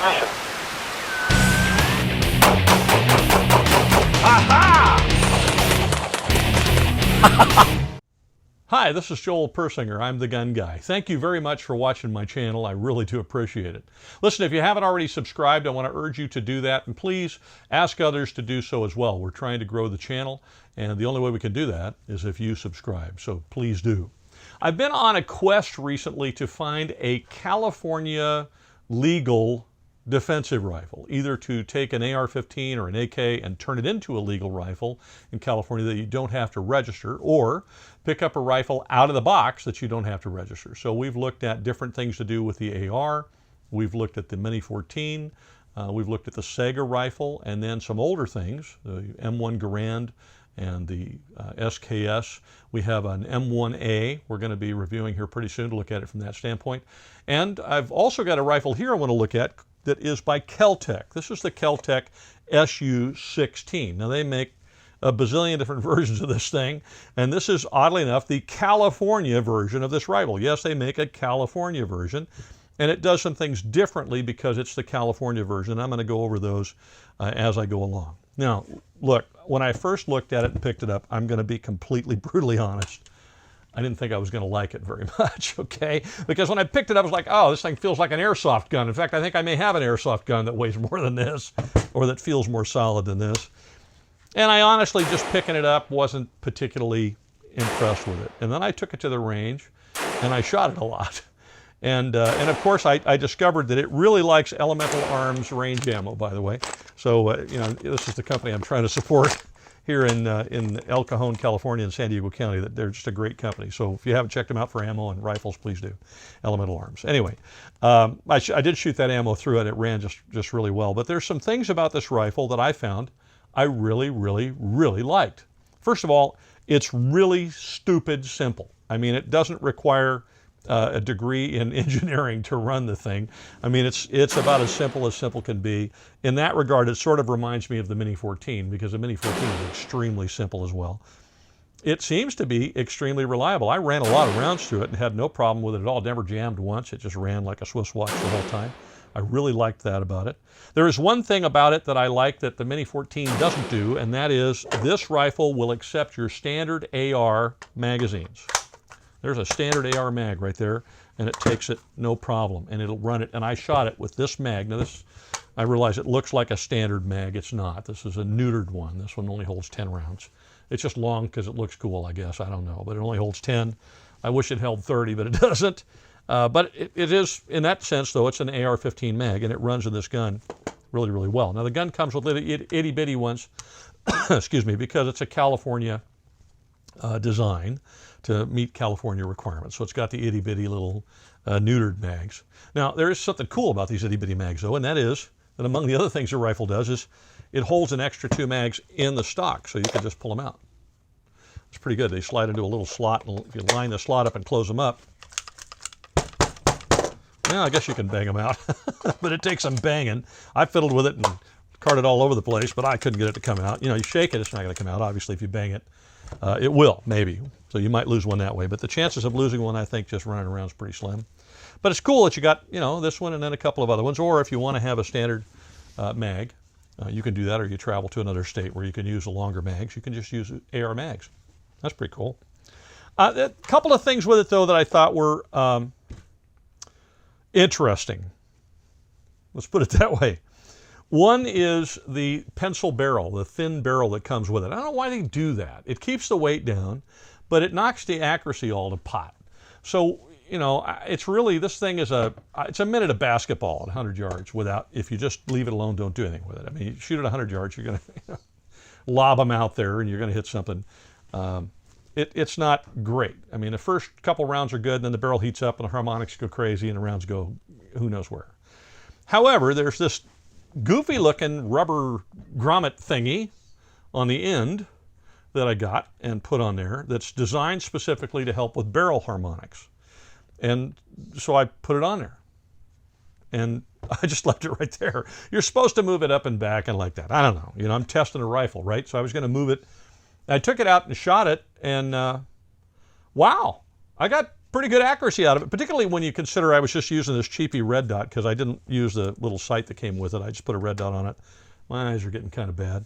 ignition. Hi, this is Joel Persinger. I'm the Gun Guy. Thank you very much for watching my channel. I really do appreciate it. Listen, if you haven't already subscribed, I want to urge you to do that, and please ask others to do so as well. We're trying to grow the channel, and the only way we can do that is if you subscribe, so please do. I've been on a quest recently to find a California legal defensive rifle, either to take an AR-15 or an AK and turn it into a legal rifle in California that you don't have to register, or pick up a rifle out of the box that you don't have to register. So we've looked at different things to do with the AR, we've looked at the Mini 14, we've looked at the Sega rifle, and then some older things, the M1 Garand and the SKS. We have an M1A we're going to be reviewing here pretty soon to look at it from that standpoint. And I've also got a rifle here I want to look at that is by Kel-Tec. This is the Kel-Tec SU-16. Now they make a bazillion different versions of this thing, and this is, oddly enough, the California version of this rifle. Yes, they make a California version, and it does some things differently because it's the California version. I'm going to go over those as I go along. Now, look, when I first looked at it and picked it up, I'm going to be completely brutally honest. I didn't think I was going to like it very much, okay? Because when I picked it up, I was like, oh, this thing feels like an airsoft gun. In fact, I think I may have an airsoft gun that weighs more than this, or that feels more solid than this. And I honestly, just picking it up, wasn't particularly impressed with it. And then I took it to the range, and I shot it a lot. And of course, I discovered that it really likes Elemental Arms range ammo, by the way. So, you know, this is the company I'm trying to support here in El Cajon, California, and San Diego County. That they're just a great company. So if you haven't checked them out for ammo and rifles, please do. Elemental Arms. Anyway, I did shoot that ammo through it. It ran just really well. But there's some things about this rifle that I found I really, really, really liked. First of all, it's really stupid simple. I mean, it doesn't require a degree in engineering to run the thing. I mean, it's about as simple can be. In that regard, it sort of reminds me of the Mini 14, because the Mini 14 is extremely simple as well. It seems to be extremely reliable. I ran a lot of rounds through it and had no problem with it at all. It never jammed once. It just ran like a Swiss watch the whole time. I really liked that about it. There is one thing about it that I like that the Mini 14 doesn't do, and that is this rifle will accept your standard AR magazines. There's a standard AR mag right there, and it takes it no problem, and it'll run it. And I shot it with this mag. Now this, I realize it looks like a standard mag. It's not. This is a neutered one. This one only holds 10 rounds. It's just long because it looks cool, I guess. I don't know, but it only holds 10. I wish it held 30, but it doesn't. But it is, in that sense, though, it's an AR-15 mag, and it runs in this gun really, really well. Now, the gun comes with itty-bitty ones, excuse me, because it's a California design to meet California requirements. So it's got the itty-bitty little neutered mags. Now, there is something cool about these itty-bitty mags, though, and that is that among the other things the rifle does is it holds an extra 2 mags in the stock, so you can just pull them out. It's pretty good. They slide into a little slot, and if you line the slot up and close them up, yeah, I guess you can bang them out, but it takes some banging. I fiddled with it and carted all over the place, but I couldn't get it to come out. You know, you shake it, it's not going to come out. Obviously, if you bang it, it will, maybe. So you might lose one that way, but the chances of losing one, I think, just running around is pretty slim. But it's cool that you got, you know, this one and then a couple of other ones, or if you want to have a standard mag, you can do that, or you travel to another state where you can use the longer mags. You can just use AR mags. That's pretty cool. A couple of things with it, though, that I thought were interesting. Let's put it that way. One is the pencil barrel, the thin barrel that comes with it. I don't know why they do that. It keeps the weight down, but it knocks the accuracy all to pot. So, you know, it's really, this thing is it's a minute of basketball at 100 yards without, if you just leave it alone, don't do anything with it. I mean, you shoot at 100 yards, you're going to lob them out there and you're going to hit something. It's not great. I mean, the first couple rounds are good, then the barrel heats up and the harmonics go crazy and the rounds go who knows where. However, there's this goofy looking rubber grommet thingy on the end that I got and put on there that's designed specifically to help with barrel harmonics. And so I put it on there. And I just left it right there. You're supposed to move it up and back and like that. I don't know. You know, I'm testing a rifle, right? So I was going to move it. I took it out and shot it, and wow, I got pretty good accuracy out of it, particularly when you consider I was just using this cheapy red dot because I didn't use the little sight that came with it. I just put a red dot on it. My eyes are getting kind of bad.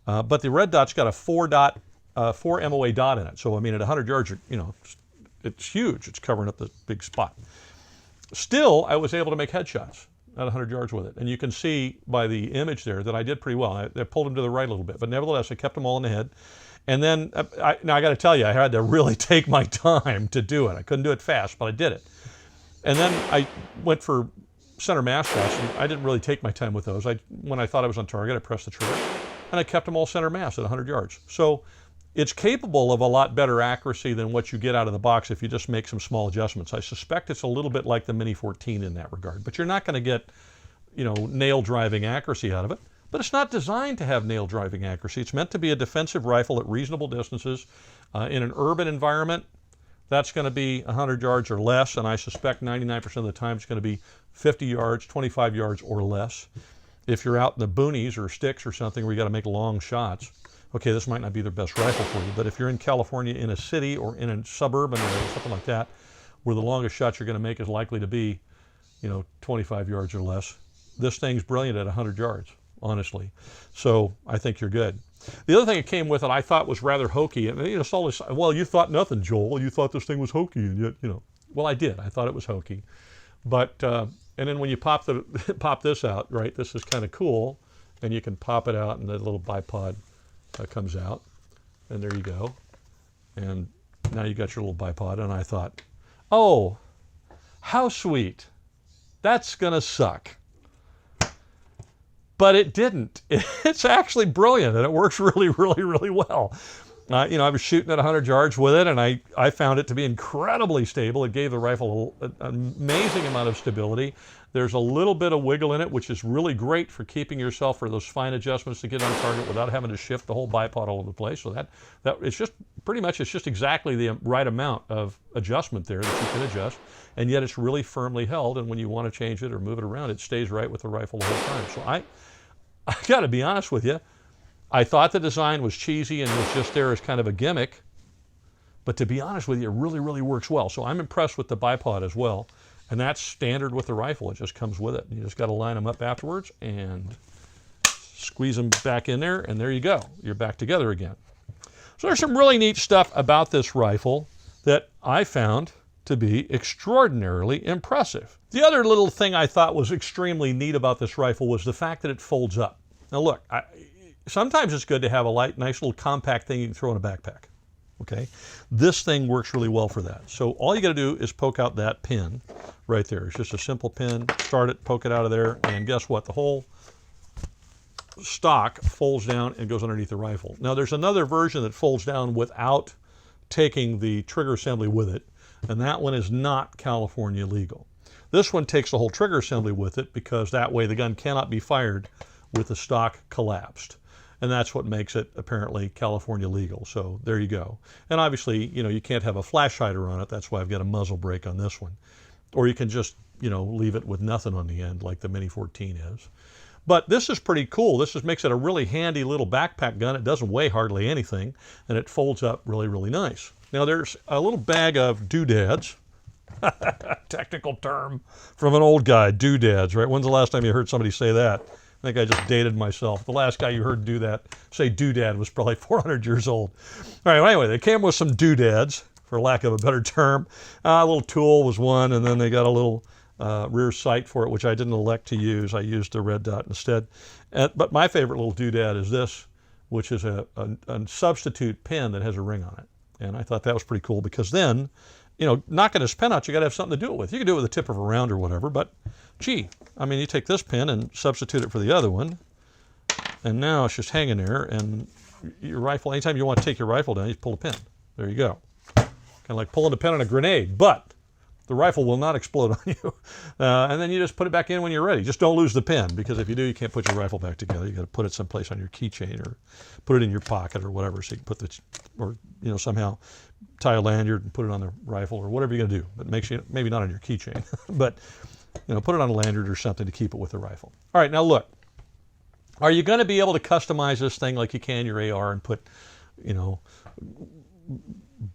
But the red dot's got a 4 MOA dot in it. So, I mean, at 100 yards, you know, it's huge. It's covering up the big spot. Still, I was able to make headshots at 100 yards with it. And you can see by the image there that I did pretty well. I pulled them to the right a little bit, but nevertheless, I kept them all in the head. And then, now I got to tell you, I had to really take my time to do it. I couldn't do it fast, but I did it. And then I went for center mass shots, and I didn't really take my time with those. When I thought I was on target, I pressed the trigger, and I kept them all center mass at 100 yards. So it's capable of a lot better accuracy than what you get out of the box if you just make some small adjustments. I suspect it's a little bit like the Mini 14 in that regard, but you're not going to get, you know, nail-driving accuracy out of it. But it's not designed to have nail-driving accuracy. It's meant to be a defensive rifle at reasonable distances. In an urban environment, that's going to be 100 yards or less, and I suspect 99% of the time it's going to be 50 yards, 25 yards or less. If you're out in the boonies or sticks or something where you got to make long shots, okay, this might not be the best rifle for you, but if you're in California in a city or in a suburban area, something like that, where the longest shot you're going to make is likely to be, you know, 25 yards or less, this thing's brilliant at 100 yards. Honestly. So I think you're good. The other thing that came with it I thought was rather hokey. And you know, it's always, well, you thought nothing, Joel. You thought this thing was hokey, and yet, you know. Well, I did. I thought it was hokey. But, and then when you pop this out, right, this is kind of cool. And you can pop it out, and the little bipod comes out. And there you go. And now you got your little bipod. And I thought, oh, how sweet. That's going to suck. But it didn't. It's actually brilliant, and it works really, really, really well. You know, I was shooting at 100 yards with it, and I found it to be incredibly stable. It gave the rifle an amazing amount of stability. There's a little bit of wiggle in it, which is really great for keeping yourself for those fine adjustments to get on target without having to shift the whole bipod all over the place. So that it's just pretty much, it's just exactly the right amount of adjustment there that you can adjust, and yet it's really firmly held, and when you want to change it or move it around, it stays right with the rifle the whole time. So I got to be honest with you, I thought the design was cheesy and was just there as kind of a gimmick, but to be honest with you, it really, really works well. So I'm impressed with the bipod as well, and that's standard with the rifle. It just comes with it. You just got to line them up afterwards and squeeze them back in there, and there you go. You're back together again. So there's some really neat stuff about this rifle that I found to be extraordinarily impressive. The other little thing I thought was extremely neat about this rifle was the fact that it folds up. Now look, sometimes it's good to have a nice little compact thing you can throw in a backpack. Okay, this thing works really well for that. So all you got to do is poke out that pin right there. It's just a simple pin. Start it, poke it out of there, and guess what? The whole stock folds down and goes underneath the rifle. Now there's another version that folds down without taking the trigger assembly with it, and that one is not California legal. This one takes the whole trigger assembly with it because that way the gun cannot be fired with the stock collapsed. And that's what makes it apparently California legal. So there you go. And obviously, you know, you can't have a flash hider on it. That's why I've got a muzzle brake on this one. Or you can just, you know, leave it with nothing on the end like the Mini 14 is. But this is pretty cool. This makes it a really handy little backpack gun. It doesn't weigh hardly anything, and it folds up really, really nice. Now there's a little bag of doodads. Technical term from an old guy, doodads, right? When's the last time you heard somebody say that? I think I just dated myself. The last guy you heard do that, say doodad, was probably 400 years old. All right, well, anyway, they came with some doodads, for lack of a better term. A little tool was one, and then they got a little rear sight for it, which I didn't elect to use. I used a red dot instead. But my favorite little doodad is this, which is a substitute pin that has a ring on it. And I thought that was pretty cool because then, you know, knocking this pin out, you got to have something to do it with. You can do it with the tip of a round or whatever, but gee, I mean, you take this pin and substitute it for the other one, and now it's just hanging there, and your rifle, anytime you want to take your rifle down, you pull a pin. There you go. Kind of like pulling a pin on a grenade, but the rifle will not explode on you. And then you just put it back in when you're ready. Just don't lose the pin, because if you do, you can't put your rifle back together. You got to put it someplace on your keychain or put it in your pocket or whatever, so you can put the, or, you know, somehow tie a lanyard and put it on the rifle or whatever you're going to do. But make sure, maybe not on your keychain, but, you know, put it on a lanyard or something to keep it with the rifle. All right, now look, are you going to be able to customize this thing like you can your AR and put, you know,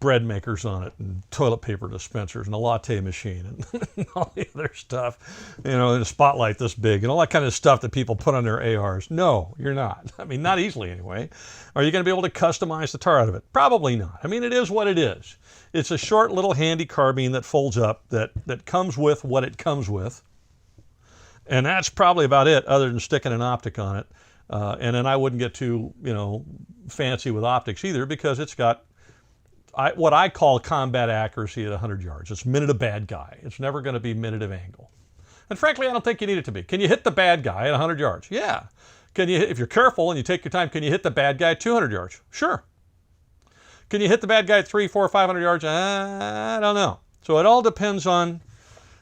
bread makers on it, and toilet paper dispensers, and a latte machine, and all the other stuff, you know, and a spotlight this big, and all that kind of stuff that people put on their ARs. No, you're not. I mean, not easily anyway. Are you going to be able to customize the tar out of it? Probably not. I mean, it is what it is. It's a short little handy carbine that folds up, that comes with what it comes with. And that's probably about it, other than sticking an optic on it. And then I wouldn't get too, you know, fancy with optics either, because it's got what I call combat accuracy at 100 yards. It's minute a bad guy. It's never going to be minute of angle. And frankly, I don't think you need it to be. Can you hit the bad guy at 100 yards? Yeah. Can you, if you're careful and you take your time, can you hit the bad guy at 200 yards? Sure. Can you hit the bad guy at 300, 400, 500 yards? I don't know. So it all depends on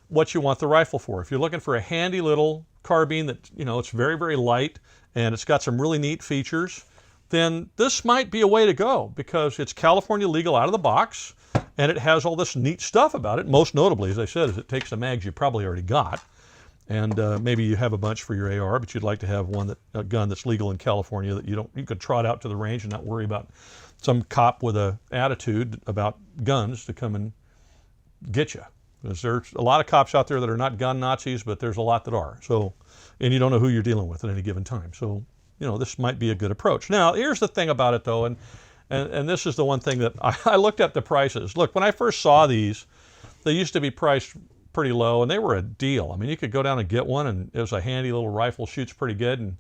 what you want the rifle for. If you're looking for a handy little carbine that, you know, it's very, very light and it's got some really neat features, then this might be a way to go, because it's California legal out of the box and it has all this neat stuff about it. Most notably, as I said, is it takes the mags you probably already got, and maybe you have a bunch for your AR, but you'd like to have a gun that's legal in California that you could trot out to the range and not worry about some cop with an attitude about guns to come and get you. Because there's a lot of cops out there that are not gun Nazis, but there's a lot that are. So, and you don't know who you're dealing with at any given time. So, you know, this might be a good approach. Now, here's the thing about it, though, and this is the one thing that I looked at the prices. Look, when I first saw these, they used to be priced pretty low, and they were a deal. I mean, you could go down and get one, and it was a handy little rifle, shoots pretty good, and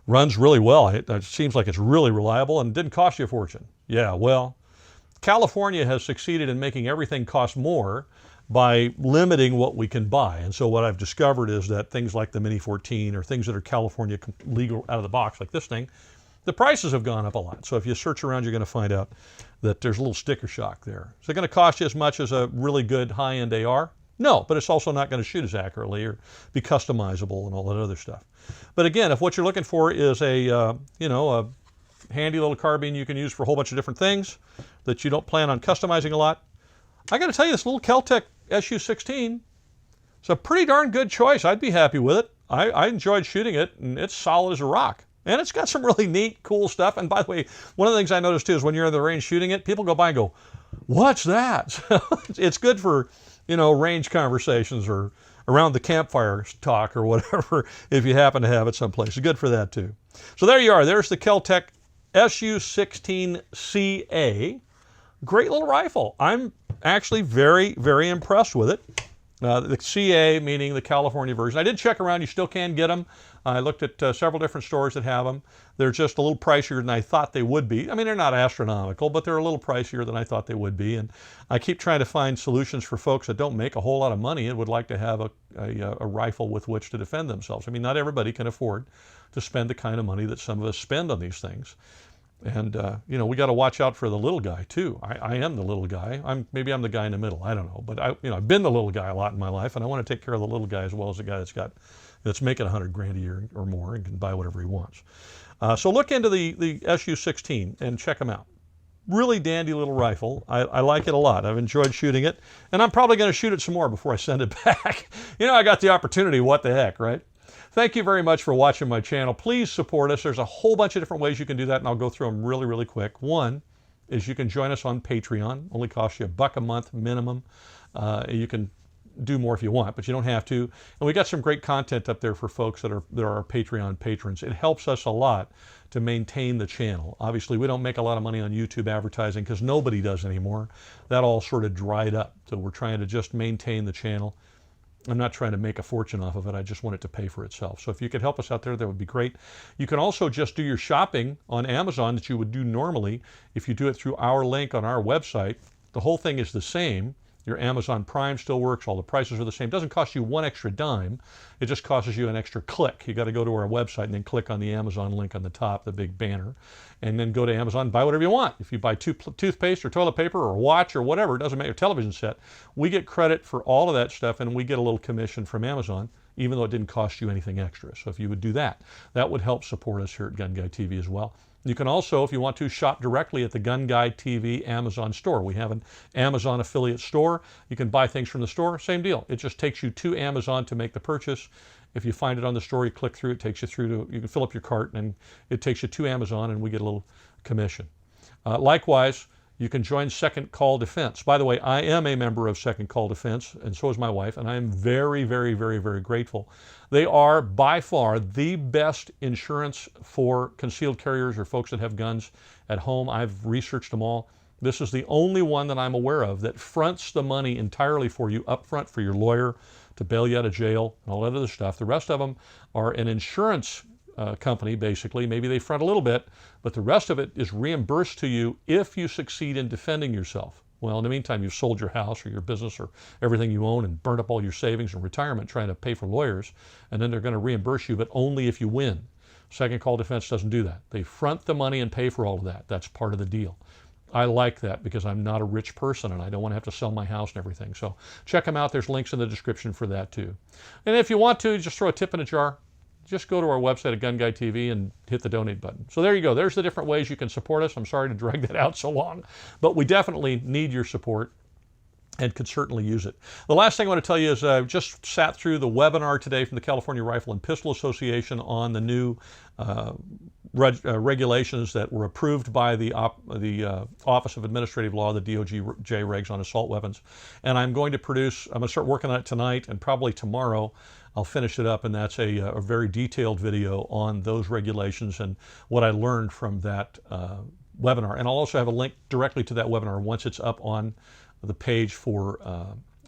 runs really well. It seems like it's really reliable, and didn't cost you a fortune. Yeah, well, California has succeeded in making everything cost more by limiting what we can buy. And so what I've discovered is that things like the Mini 14 or things that are California legal out of the box, like this thing, the prices have gone up a lot. So if you search around, you're going to find out that there's a little sticker shock there. Is it going to cost you as much as a really good high-end AR? No, but it's also not going to shoot as accurately or be customizable and all that other stuff. But again, if what you're looking for is a handy little carbine you can use for a whole bunch of different things that you don't plan on customizing a lot, I got to tell you, this little Kel-Tec SU-16 is a pretty darn good choice. I'd be happy with it. I enjoyed shooting it, and it's solid as a rock. And it's got some really neat, cool stuff. And by the way, one of the things I noticed too is when you're in the range shooting it, people go by and go, "What's that?" So it's good for, you know, range conversations or around the campfire talk or whatever, if you happen to have it someplace. It's good for that too. So there you are. There's the Kel-Tec SU-16CA. Great little rifle. I'm actually very, very impressed with it. The CA, meaning the California version. I did check around. You still can get them. I looked at several different stores that have them. They're just a little pricier than I thought they would be. I mean, they're not astronomical, but they're a little pricier than I thought they would be. And I keep trying to find solutions for folks that don't make a whole lot of money and would like to have a rifle with which to defend themselves. I mean, not everybody can afford to spend the kind of money that some of us spend on these things. And, you know, we got to watch out for the little guy, too. I am the little guy. Maybe I'm the guy in the middle. I don't know. But, I've been the little guy a lot in my life, and I want to take care of the little guy as well as the guy that's making $100 grand a year or more and can buy whatever he wants. So look into the SU-16 and check them out. Really dandy little rifle. I like it a lot. I've enjoyed shooting it, and I'm probably going to shoot it some more before I send it back. You know, I got the opportunity. What the heck, right? Thank you very much for watching my channel. Please support us. There's a whole bunch of different ways you can do that, and I'll go through them really, really quick. One is you can join us on Patreon. Only costs you $1 a month minimum. You can do more if you want, but you don't have to. And we got some great content up there for folks that are our Patreon patrons. It helps us a lot to maintain the channel. Obviously, we don't make a lot of money on YouTube advertising because nobody does anymore. That all sort of dried up. So we're trying to just maintain the channel. I'm not trying to make a fortune off of it. I just want it to pay for itself. So if you could help us out there, that would be great. You can also just do your shopping on Amazon that you would do normally if you do it through our link on our website. The whole thing is the same. Your Amazon Prime still works. All the prices are the same. It doesn't cost you one extra dime. It just costs you an extra click. You got to go to our website and then click on the Amazon link on the top, the big banner, and then go to Amazon and buy whatever you want. If you buy toothpaste or toilet paper or a watch or whatever, it doesn't matter, television set, we get credit for all of that stuff, and we get a little commission from Amazon, even though it didn't cost you anything extra. So if you would do that, that would help support us here at GunGuy TV as well. You can also, if you want to, shop directly at the GunGuy TV Amazon store. We have an Amazon affiliate store. You can buy things from the store. Same deal. It just takes you to Amazon to make the purchase. If you find it on the store, you click through, it takes you through to, you can fill up your cart, and it takes you to Amazon, and we get a little commission. Likewise, You can join Second Call Defense. By the way, I am a member of Second Call Defense, and so is my wife, and I am very, very, very, very grateful. They are by far the best insurance for concealed carriers or folks that have guns at home. I've researched them all. This is the only one that I'm aware of that fronts the money entirely for you up front for your lawyer to bail you out of jail and all that other stuff. The rest of them are an insurance company, basically. Maybe they front a little bit, but the rest of it is reimbursed to you if you succeed in defending yourself. Well, in the meantime, you've sold your house or your business or everything you own and burned up all your savings and retirement trying to pay for lawyers, and then they're going to reimburse you, but only if you win. Second Call Defense doesn't do that. They front the money and pay for all of that. That's part of the deal. I like that because I'm not a rich person and I don't want to have to sell my house and everything. So check them out. There's links in the description for that too. And if you want to, just throw a tip in a jar. Just go to our website at GunGuy TV and hit the donate button. So there you go. There's the different ways you can support us. I'm sorry to drag that out so long, but we definitely need your support and could certainly use it. The last thing I want to tell you is I just sat through the webinar today from the California Rifle and Pistol Association on the new regulations that were approved by the Office of Administrative Law, the DOJ regs on assault weapons. And I'm going to start working on it tonight, and probably tomorrow I'll finish it up, and that's a very detailed video on those regulations and what I learned from that webinar. And I'll also have a link directly to that webinar once it's up on the page for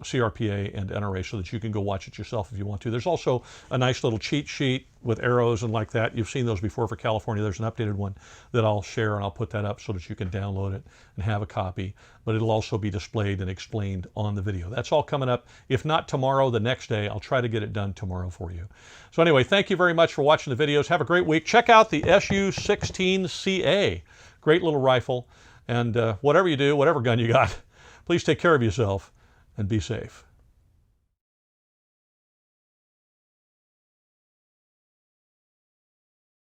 CRPA and NRA so that you can go watch it yourself if you want to. There's also a nice little cheat sheet with arrows and like that. You've seen those before for California. There's an updated one that I'll share, and I'll put that up so that you can download it and have a copy, but it'll also be displayed and explained on the video. That's all coming up. If not tomorrow, the next day. I'll try to get it done tomorrow for you. So anyway, thank you very much for watching the videos. Have a great week. Check out the SU-16CA. Great little rifle. And whatever you do, whatever gun you got, please take care of yourself and be safe.